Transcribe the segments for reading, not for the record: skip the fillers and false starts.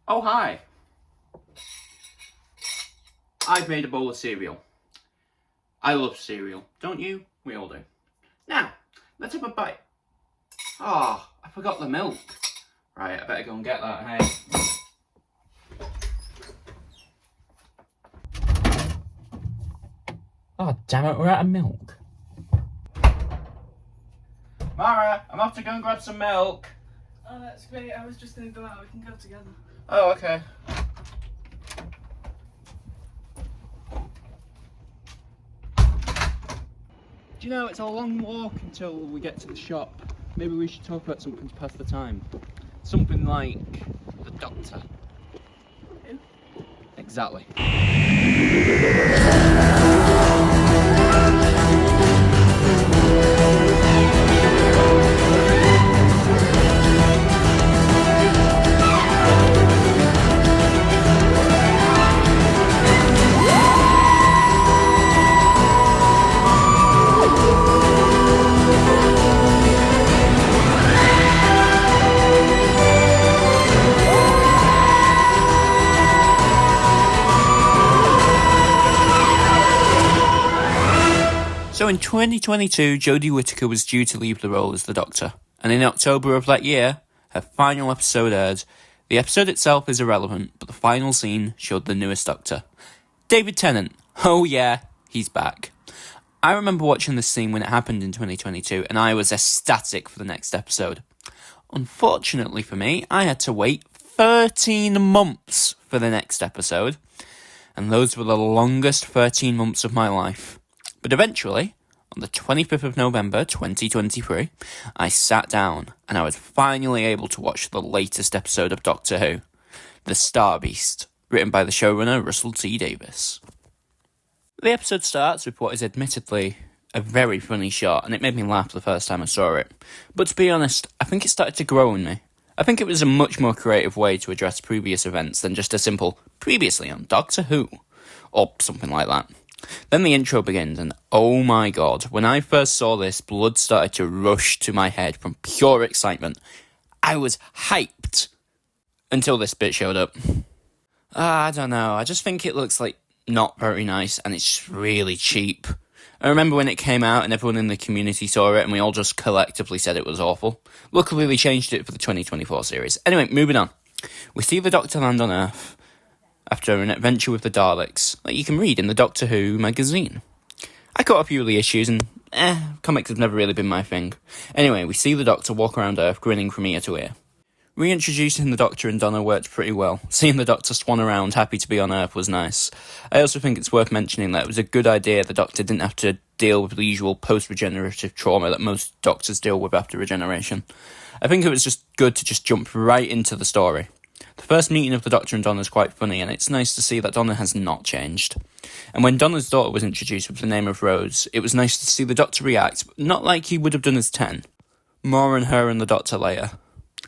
Oh, hi. I've made a bowl of cereal. I love cereal, don't you? We all do. Now, let's have a bite. Oh, I forgot the milk. Right, I better go and get that, hey. Oh, damn it, we're out of milk. Mara, I'm off to go and grab some milk. Oh, that's great. I was just going to go out. We can go together. Oh, okay. Do you know, it's a long walk until we get to the shop. Maybe we should talk about something to pass the time. Something like the Doctor. Who? Exactly. So in 2022, Jodie Whittaker was due to leave the role as the Doctor, and in October of that year, her final episode aired. The episode itself is irrelevant, but the final scene showed the newest Doctor. David Tennant. Oh yeah, he's back. I remember watching this scene when it happened in 2022, and I was ecstatic for the next episode. Unfortunately for me, I had to wait 13 months for the next episode, and those were the longest 13 months of my life. But eventually, on the 25th of November 2023, I sat down and I was finally able to watch the latest episode of Doctor Who, The Star Beast, written by the showrunner Russell T Davies. The episode starts with what is admittedly a very funny shot, and it made me laugh the first time I saw it. But to be honest, I think it started to grow on me. I think it was a much more creative way to address previous events than just a simple previously on Doctor Who, or something like that. Then the intro begins, and oh my god, when I first saw this, blood started to rush to my head from pure excitement. I was hyped until this bit showed up. I don't know, I just think it looks like not very nice, and it's just really cheap. I remember when it came out and everyone in the community saw it and we all just collectively said it was awful. Luckily they changed it for the 2024 series. Anyway, moving on. We see the Doctor land on Earth after an adventure with the Daleks, like you can read in the Doctor Who magazine. I caught a few of the issues and, comics have never really been my thing. Anyway, we see the Doctor walk around Earth grinning from ear to ear. Reintroducing the Doctor and Donna worked pretty well. Seeing the Doctor swan around happy to be on Earth was nice. I also think it's worth mentioning that it was a good idea the Doctor didn't have to deal with the usual post-regenerative trauma that most Doctors deal with after regeneration. I think it was just good to just jump right into the story. The first meeting of the Doctor and Donna is quite funny, and it's nice to see that Donna has not changed. And when Donna's daughter was introduced with the name of Rose, it was nice to see the Doctor react, but not like he would have done as 10. More on her and the Doctor later.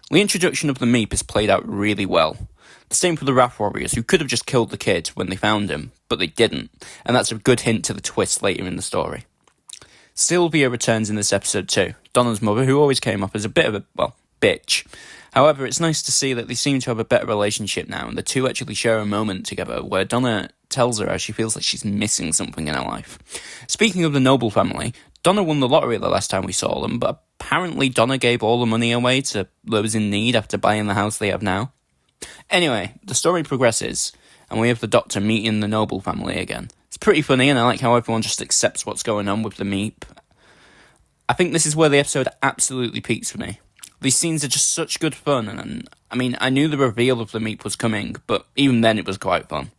The introduction of the Meep is played out really well. The same for the Wrath Warriors, who could have just killed the kid when they found him, but they didn't, and that's a good hint to the twist later in the story. Sylvia returns in this episode too, Donna's mother, who always came off as a bit of a, bitch. However, it's nice to see that they seem to have a better relationship now, and the two actually share a moment together where Donna tells her how she feels like she's missing something in her life. Speaking of the Noble family, Donna won the lottery the last time we saw them, but apparently Donna gave all the money away to those in need after buying the house they have now. Anyway, the story progresses, and we have the Doctor meeting the Noble family again. It's pretty funny, and I like how everyone just accepts what's going on with the Meep. I think this is where the episode absolutely peaks for me. These scenes are just such good fun, and I knew the reveal of the Meep was coming, but even then it was quite fun.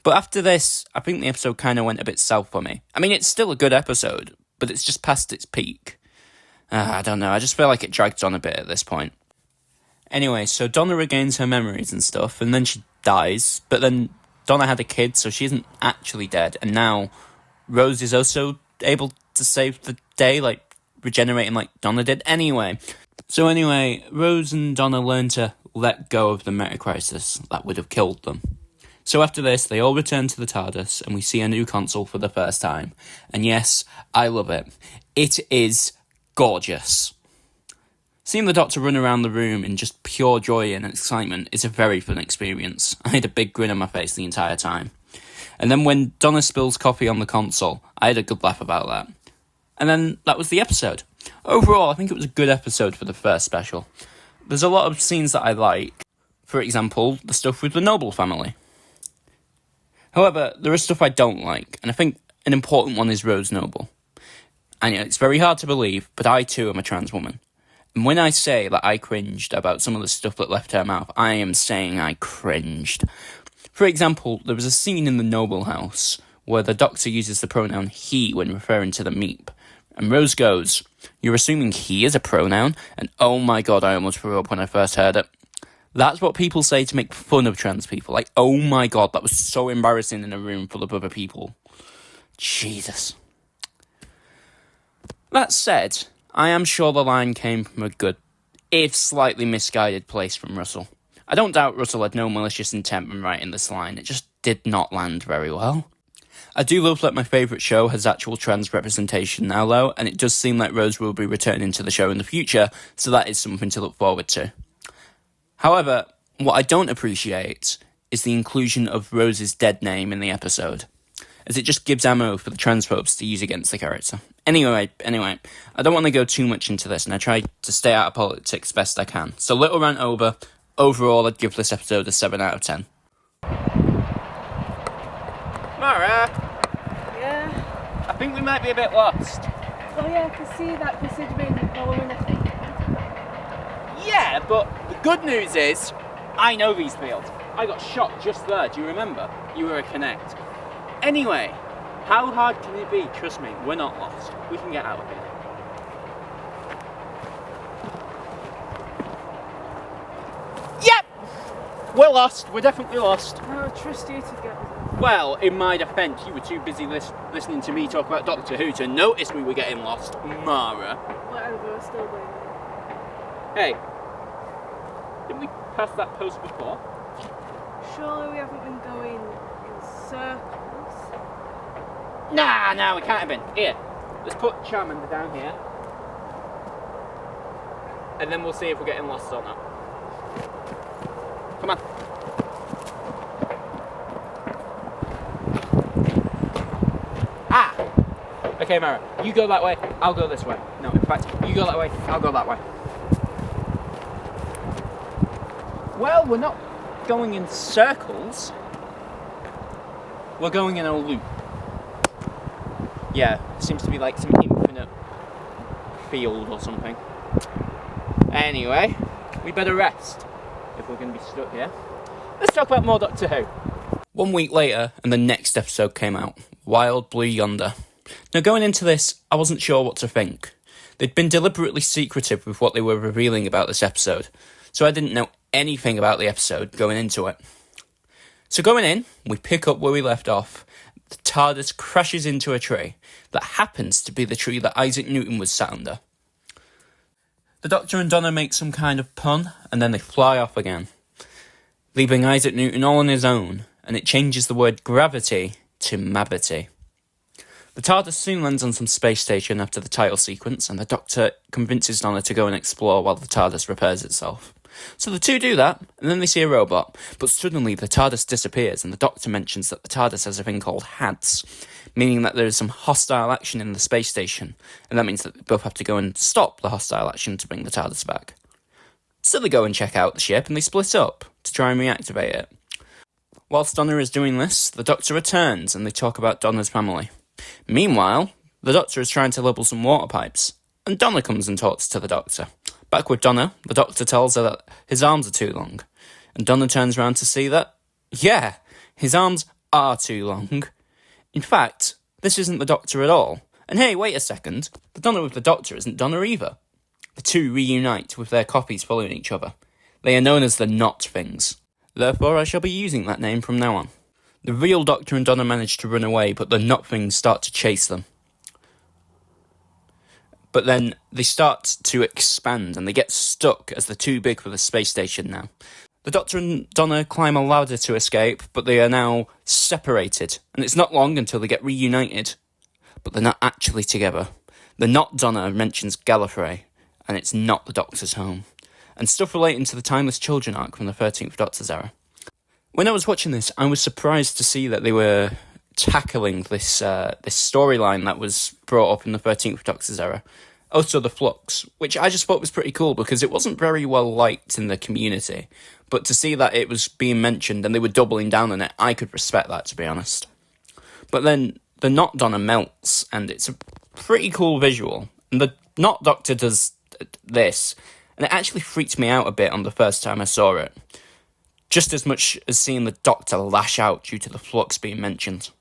But after this, I think the episode kind of went a bit south for me. It's still a good episode, but it's just past its peak. I don't know, I just feel like it dragged on a bit at this point. Anyway, so Donna regains her memories and stuff, and then she dies, but then Donna had a kid, so she isn't actually dead, and now Rose is also able to save the day, like regenerating like Donna did. Anyway, Rose and Donna learn to let go of the meta-crisis that would have killed them. So after this, they all return to the TARDIS, and we see a new console for the first time. And yes, I love it. It is gorgeous. Seeing the Doctor run around the room in just pure joy and excitement is a very fun experience. I had a big grin on my face the entire time. And then when Donna spills coffee on the console, I had a good laugh about that. And then that was the episode. Overall, I think it was a good episode for the first special. There's a lot of scenes that I like. For example, the stuff with the Noble family. However, there is stuff I don't like, and I think an important one is Rose Noble. And it's very hard to believe, but I too am a trans woman. And when I say that I cringed about some of the stuff that left her mouth, I am saying I cringed. For example, there was a scene in the Noble house where the Doctor uses the pronoun he when referring to the Meep. And Rose goes, "You're assuming he is a pronoun?" And oh my god, I almost threw up when I first heard it. That's what people say to make fun of trans people. Like, oh my god, that was so embarrassing in a room full of other people. Jesus. That said, I am sure the line came from a good, if slightly misguided place from Russell. I don't doubt Russell had no malicious intent when writing this line, it just did not land very well. I do love that my favourite show has actual trans representation now though, and it does seem like Rose will be returning to the show in the future, so that is something to look forward to. However, what I don't appreciate is the inclusion of Rose's dead name in the episode, as it just gives ammo for the transphobes to use against the character. Anyway, I don't want to go too much into this, and I try to stay out of politics best I can. So little rant over. Overall, I'd give this episode a 7 out of 10. Mara? Yeah? I think we might be a bit lost. Oh yeah, I can see that considering following a thing. Yeah, but the good news is, I know these fields. I got shot just there, do you remember? You were a Connect. Anyway, how hard can it be? Trust me, we're not lost. We can get out of here. Yep! We're lost. We're definitely lost. I trust you to get us. Well, in my defence, you were too busy listening to me talk about Doctor Who to notice we were getting lost, Mara. Whatever, we're still going. Hey, didn't we pass that post before? Surely we haven't been going in circles. Nah, we can't have been. Here, let's put Charmander down here. And then we'll see if we're getting lost or not. Come on. Okay, Mara, you go that way, I'll go this way. No, in fact, you go that way, I'll go that way. Well, we're not going in circles. We're going in a loop. Yeah, seems to be like some infinite field or something. Anyway, we better rest if we're going to be stuck here. Let's talk about more Doctor Who. 1 week later, and the next episode came out, Wild Blue Yonder. Now, going into this, I wasn't sure what to think. They'd been deliberately secretive with what they were revealing about this episode, so I didn't know anything about the episode going into it. So going in, we pick up where we left off. The TARDIS crashes into a tree that happens to be the tree that Isaac Newton was sat under. The Doctor and Donna make some kind of pun, and then they fly off again, leaving Isaac Newton all on his own, and it changes the word gravity to mavity. The TARDIS soon lands on some space station after the title sequence, and the Doctor convinces Donna to go and explore while the TARDIS repairs itself. So the two do that, and then they see a robot, but suddenly the TARDIS disappears, and the Doctor mentions that the TARDIS has a thing called HADS, meaning that there is some hostile action in the space station, and that means that they both have to go and stop the hostile action to bring the TARDIS back. So they go and check out the ship, and they split up to try and reactivate it. Whilst Donna is doing this, the Doctor returns, and they talk about Donna's family. Meanwhile, the Doctor is trying to level some water pipes, and Donna comes and talks to the Doctor. Back with Donna, the Doctor tells her that his arms are too long, and Donna turns around to see that, yeah, his arms are too long. In fact, this isn't the Doctor at all. And hey, wait a second, the Donna with the Doctor isn't Donna either. The two reunite with their copies following each other. They are known as the Not Things. Therefore, I shall be using that name from now on. The real Doctor and Donna manage to run away, but the Not Things start to chase them. But then they start to expand, and they get stuck as they're too big for the space station now. The Doctor and Donna climb a ladder to escape, but they are now separated, and it's not long until they get reunited. But they're not actually together. The Not Donna mentions Gallifrey, and it's not the Doctor's home, and stuff relating to the Timeless Children arc from the 13th Doctor's era. When I was watching this, I was surprised to see that they were tackling this storyline that was brought up in the 13th Doctor's era. Also the Flux, which I just thought was pretty cool because it wasn't very well liked in the community. But to see that it was being mentioned and they were doubling down on it, I could respect that, to be honest. But then the Not Donna melts, and it's a pretty cool visual. And the Not Doctor does this, and it actually freaked me out a bit on the first time I saw it. Just as much as seeing the Doctor lash out due to the Flux being mentioned.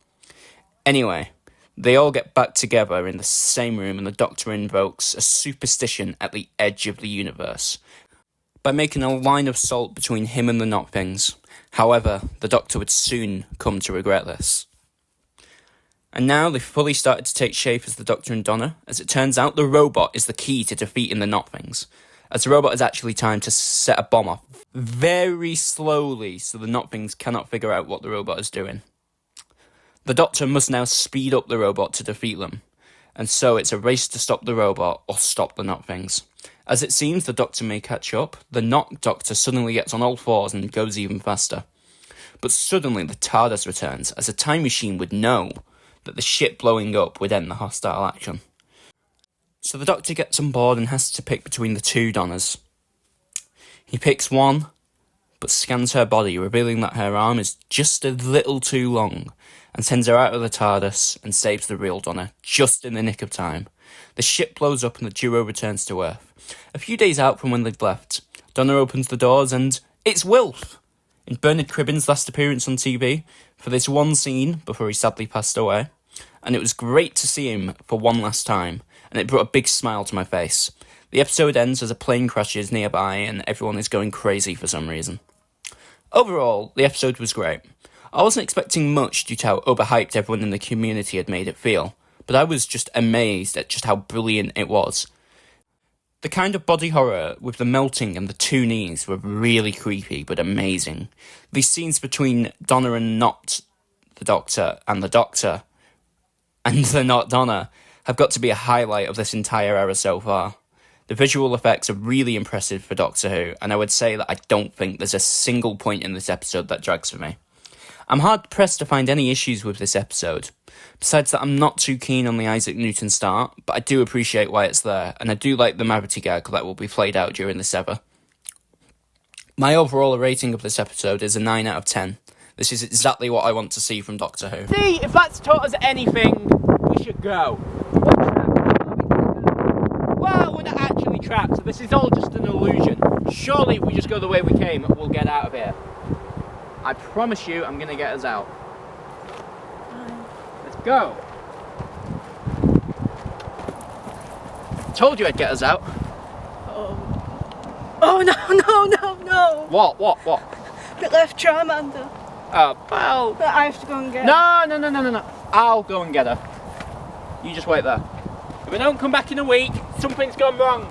Anyway, they all get back together in the same room and the Doctor invokes a superstition at the edge of the universe by making a line of salt between him and the Not Things. However, the Doctor would soon come to regret this. And now they've fully started to take shape as the Doctor and Donna. As it turns out, the robot is the key to defeating the Not Things, as the robot has actually time to set a bomb off very slowly so the Not Things cannot figure out what the robot is doing. The Doctor must now speed up the robot to defeat them, and so it's a race to stop the robot or stop the Not Things. As it seems the Doctor may catch up, the Not Doctor suddenly gets on all fours and goes even faster. But suddenly the TARDIS returns, as a time machine would know that the ship blowing up would end the hostile action. So the Doctor gets on board and has to pick between the two Donnas. He picks one, but scans her body, revealing that her arm is just a little too long, and sends her out of the TARDIS and saves the real Donna, just in the nick of time. The ship blows up and the duo returns to Earth. A few days out from when they'd left, Donna opens the doors and it's Wilf! In Bernard Cribbin's last appearance on TV, for this one scene before he sadly passed away. And it was great to see him for one last time, and it brought a big smile to my face. The episode ends as a plane crashes nearby and everyone is going crazy for some reason. Overall, the episode was great. I wasn't expecting much due to how overhyped everyone in the community had made it feel, but I was just amazed at just how brilliant it was. The kind of body horror with the melting and the two knees were really creepy but amazing. These scenes between Donna and Not the Doctor and the Doctor and the Not Donna have got to be a highlight of this entire era so far. The visual effects are really impressive for Doctor Who, and I would say that I don't think there's a single point in this episode that drags for me. I'm hard-pressed to find any issues with this episode. Besides that, I'm not too keen on the Isaac Newton start, but I do appreciate why it's there, and I do like the Mavity gag that will be played out during this ever. My overall rating of this episode is a 9 out of 10. This is exactly what I want to see from Doctor Who. See, if that's taught us anything, we should go. Well, we're not actually trapped, so this is all just an illusion. Surely if we just go the way we came, we'll get out of here. I promise you, I'm gonna get us out. Let's go. Told you I'd get us out. Oh no. What? We left Charmander. Oh, well. But I have to go and get her. No. I'll go and get her. You just wait there. If I don't come back in a week, something's gone wrong.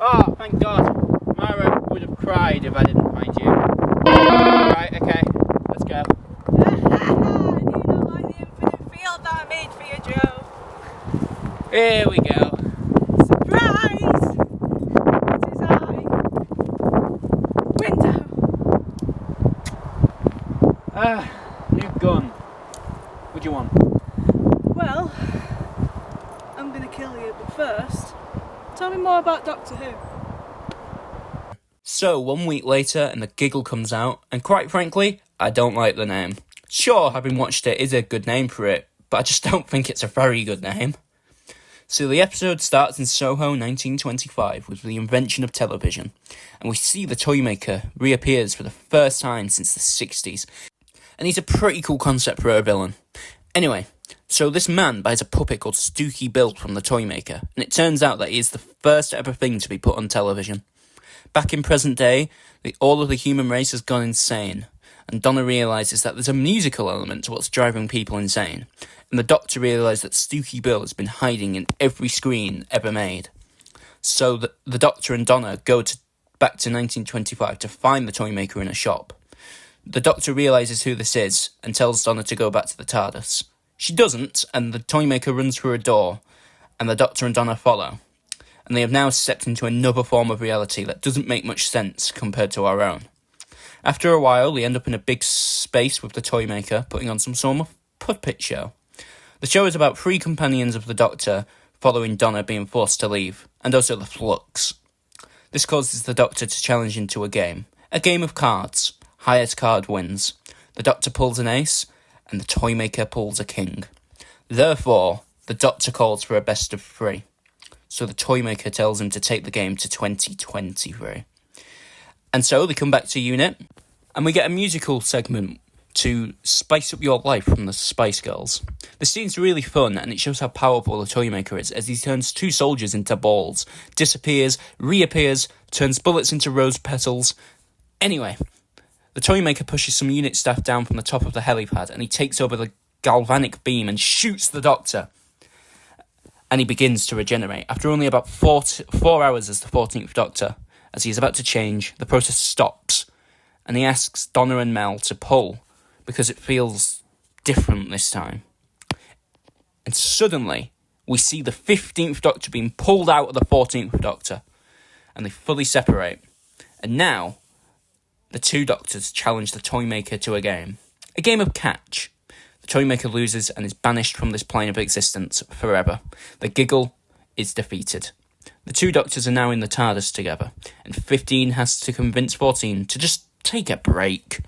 Oh, thank God. Mara would have cried if I didn't find you. Right, okay, let's go. Do you not like the infinite field that I made for you, Joe? Here we go. Surprise! It is I. Window. New gun. What do you want? Well, I'm gonna kill you, but first, tell me more about Doctor Who. So, 1 week later, and the giggle comes out, and quite frankly, I don't like the name. Sure, having watched it is a good name for it, but I just don't think it's a very good name. So the episode starts in Soho 1925 with the invention of television, and we see the Toymaker reappears for the first time since the 60s, and he's a pretty cool concept for a villain. Anyway, so this man buys a puppet called Stooky Bill from the Toymaker, and it turns out that he is the first ever thing to be put on television. Back in present day, all of the human race has gone insane, and Donna realises that there's a musical element to what's driving people insane, and the Doctor realises that Stooky Bill has been hiding in every screen ever made. So the Doctor and Donna go back to 1925 to find the Toymaker in a shop. The Doctor realises who this is, and tells Donna to go back to the TARDIS. She doesn't, and the Toymaker runs through a door, and the Doctor and Donna follow. And they have now stepped into another form of reality that doesn't make much sense compared to our own. After a while, they end up in a big space with the Toymaker, putting on some sort of puppet show. The show is about 3 companions of the Doctor following Donna being forced to leave, and also the Flux. This causes the Doctor to challenge into a game of cards. Highest card wins. The Doctor pulls an ace, and the Toymaker pulls a king. Therefore, the Doctor calls for a best of 3. So the Toymaker tells him to take the game to 2023. And so they come back to unit, and we get a musical segment to spice up your life from the Spice Girls. The scene's really fun, and it shows how powerful the Toymaker is as he turns 2 soldiers into balls, disappears, reappears, turns bullets into rose petals. Anyway, the Toymaker pushes some unit staff down from the top of the helipad, and he takes over the galvanic beam and shoots the Doctor. And he begins to regenerate. After only about 4 hours as the 14th Doctor, as he is about to change, the process stops, and he asks Donna and Mel to pull, because it feels different this time. And suddenly, we see the 15th Doctor being pulled out of the 14th Doctor, and they fully separate. And now, the 2 Doctors challenge the Toymaker to a game of catch. The Toymaker loses and is banished from this plane of existence forever. The Giggle is defeated. The 2 Doctors are now in the TARDIS together, and 15 has to convince 14 to just take a break.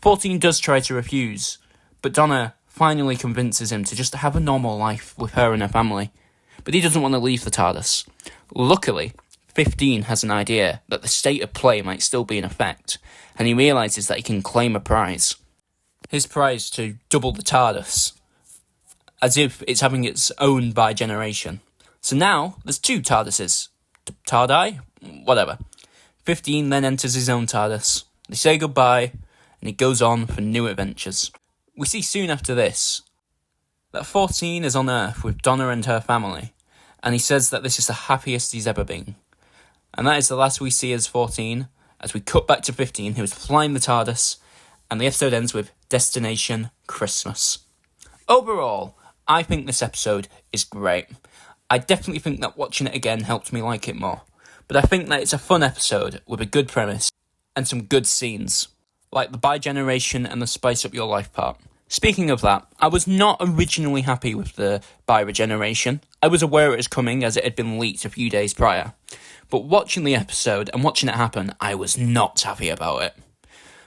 14 does try to refuse, but Donna finally convinces him to just have a normal life with her and her family. But he doesn't want to leave the TARDIS. Luckily, 15 has an idea that the state of play might still be in effect, and he realises that he can claim a prize. His prize to double the TARDIS, as if it's having its own by generation. So now, there's 2 TARDISes. TARDI? Whatever. 15 then enters his own TARDIS. They say goodbye, and he goes on for new adventures. We see soon after this that 14 is on Earth with Donna and her family, and he says that this is the happiest he's ever been. And that is the last we see as 14, as we cut back to 15, who is flying the TARDIS, and the episode ends with Destination Christmas. Overall, I think this episode is great. I definitely think that watching it again helped me like it more. But I think that it's a fun episode with a good premise and some good scenes, like the bi-generation and the spice up your life part. Speaking of that, I was not originally happy with the bi-regeneration. I was aware it was coming as it had been leaked a few days prior. But watching the episode and watching it happen, I was not happy about it.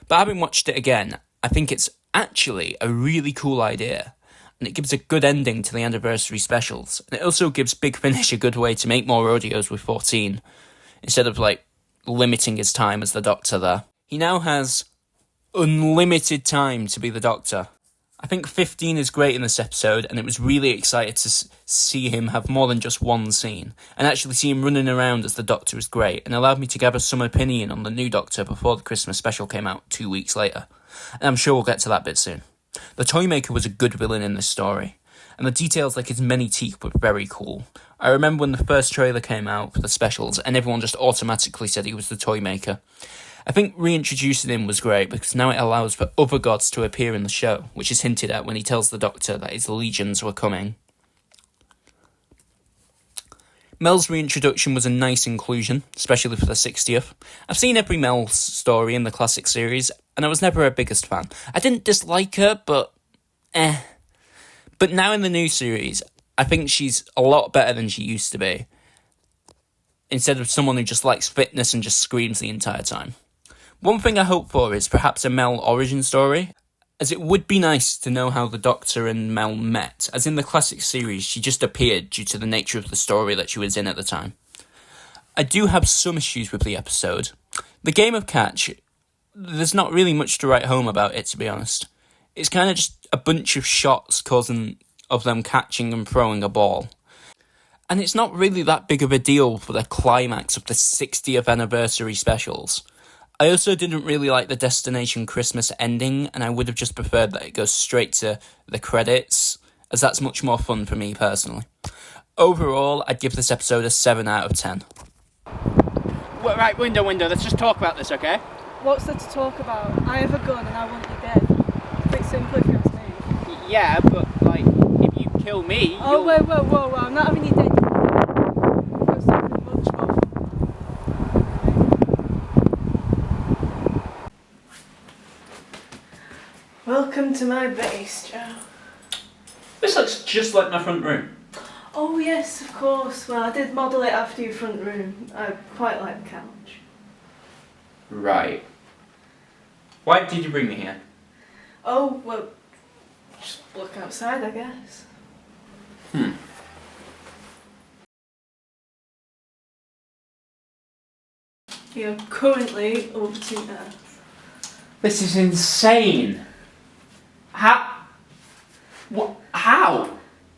But having watched it again, I think it's actually a really cool idea. And it gives a good ending to the anniversary specials. And it also gives Big Finish a good way to make more audios with 14, instead of, limiting his time as the Doctor there. He now has unlimited time to be the Doctor. I think 15 is great in this episode, and it was really excited to see him have more than just one scene. And actually see him running around as the Doctor is great, and allowed me to gather some opinion on the new Doctor before the Christmas special came out 2 weeks later. And I'm sure we'll get to that bit soon. The Toymaker was a good villain in this story, and the details like his many teeth were very cool. I remember when the first trailer came out for the specials, and everyone just automatically said he was the Toymaker. I think reintroducing him was great, because now it allows for other gods to appear in the show, which is hinted at when he tells the Doctor that his legions were coming. Mel's reintroduction was a nice inclusion, especially for the 60th. I've seen every Mel story in the classic series, and I was never her biggest fan. I didn't dislike her, but But now in the new series, I think she's a lot better than she used to be, instead of someone who just likes fitness and just screams the entire time. One thing I hope for is perhaps a Mel origin story, as it would be nice to know how the Doctor and Mel met, as in the classic series she just appeared due to the nature of the story that she was in at the time. I do have some issues with the episode. The game of catch, there's not really much to write home about it, to be honest. It's kind of just a bunch of shots of them catching and throwing a ball. And it's not really that big of a deal for the climax of the 60th anniversary specials. I also didn't really like the Destination Christmas ending, and I would have just preferred that it goes straight to the credits, as that's much more fun for me personally. Overall, I'd give this episode a 7 out of 10. Well, right, window, let's just talk about this, okay? What's there to talk about? I have a gun and I want you dead. It's simple if you ask me. Yeah, but, kill me. Oh, whoa, I'm not having you dead. There's something much more. Welcome to my base, Joe. This looks just like my front room. Oh yes, of course. Well, I did model it after your front room. I quite like the couch. Right. Why did you bring me here? Oh, well, just look outside, I guess. You're currently orbiting Earth. This is insane. How? What? How?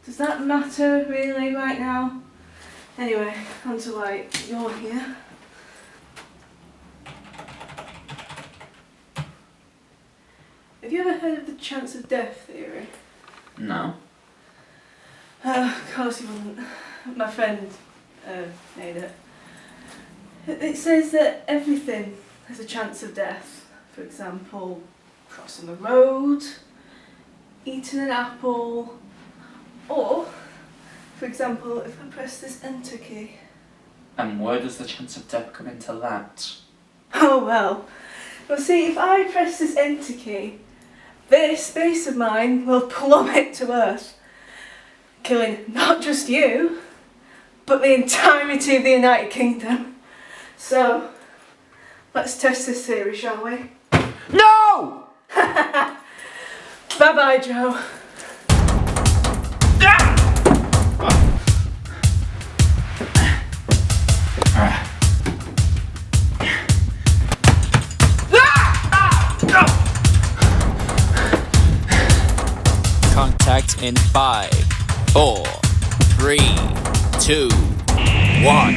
Does that matter really right now? Anyway, onto like, you're here. Have you ever heard of the chance of death theory? No. Of course you wouldn't. My friend made it. It says that everything has a chance of death. For example, crossing the road, eating an apple, or, for example, if I press this enter key. And where does the chance of death come into that? Oh well. Well see, if I press this enter key, this base of mine will plummet to Earth, killing not just you, but the entirety of the United Kingdom. So, let's test this theory, shall we? No! Bye-bye, Joe. Contact in 5, 4, 3, 2, 1.